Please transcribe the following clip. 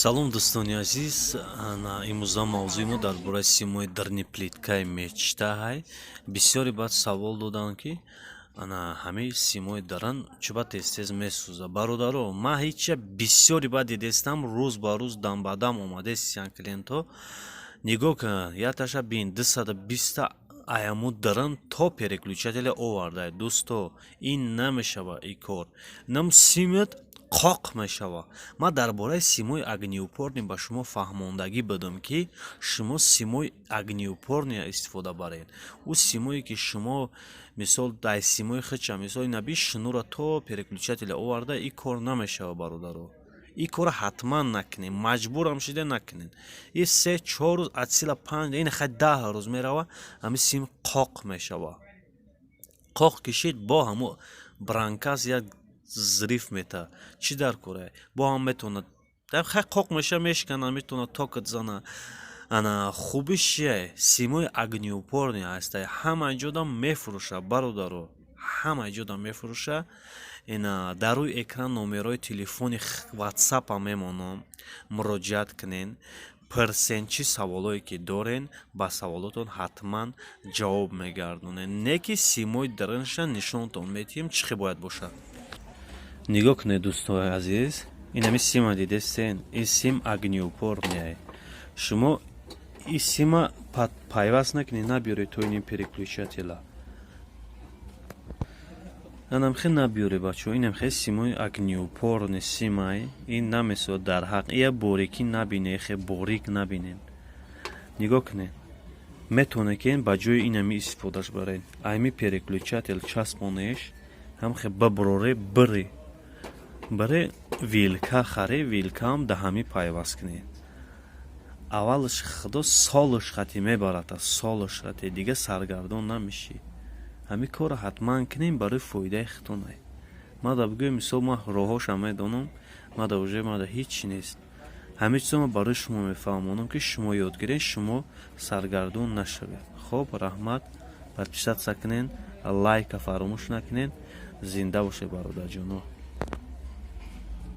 салом дӯстони азиз, имрӯза мавзӯи мо дар бораи симои дарни плиткаи мечта ҳай. Бисёри баъд савол доданд ки ҳамаи симои даран чӯба тез-тез месӯзад. Бародаро, ман ҳеча бисёри баъд дидестам рӯз ба рӯз дам ба дам омадестиян клиентҳо. Нигоҳ кунед, яташа бин 220 аяму даран то переключателя овардаед. Дӯсто, ин намешава и кор. Нам симат қоқ мешава. Ман дар бораи симои огнеупорни ба шумо фаҳмондагӣ будам ки шумо симои огнеупорни истифода баред. Ӯ симое ки шумо мисол дай симои хича мисол наби шнура то переключателя оварда, ин кор намешава бародаро. Ин кора ҳатман накунед, маҷбурам шуда накунед. Ин 3-4 рӯз атсила 5 ин хай 10 рӯз мерава, ҳами сим қоқ мешава. Қоқ кишид бо ҳамо бранкас як зриф мета. Чӣ дар кора? Бо ҳам метавонад хай қоқ меша мешкана, метавонад токат зана. Хубиш чие? Симои огнеупорни аст. Ҳама ҷода мефурӯша бародаро. Ҳама ҷода мефурӯша. Дар рӯи экран номерои телефони WhatsApp мемонам. Муроҷиат кунен. Персенчи саволое ки дорен, ба саволотон ҳатман ҷавоб мегардонен. Не ки симои даранша нишонтон метиҳем чӣ хел бояд бошад. Нигоҳ кунед дӯстои азиз, ин ҳами сима дидестен, ин сим огнеупорния. Шумо ин сима пайваст накунед, набиёред то ин переключателя. Анам хел набиёре бачо, инам хел симои огнеупорни симай, ин намесояд дар ҳақ ия борикӣ набинед, хел борик набинед. Нигоҳ кунед. Метавонед ки ба ҷои инами истифодаш баред. Айми переключател часпонеш, ҳам хел баброре бире. Баре вилка харе, вилкаам да ҳами пайваст кунед. Аввалаш худо солаш хати мебарата, солаш хати дига саргардон намешӣ. Ҳами кора ҳатман кунем барои фоидаи худтонай. Мада бигӯем мисол ман роҳоша медонам, мада уже мада ҳеч нест. Ҳами чизо ман барои шумо мефаҳмонам ки шумо ёд гиред, шумо саргардон нашавед. Хоб, раҳмат, подписаться кунед, лайка фаромӯш накунед. Зинда бошед бародарҷоно.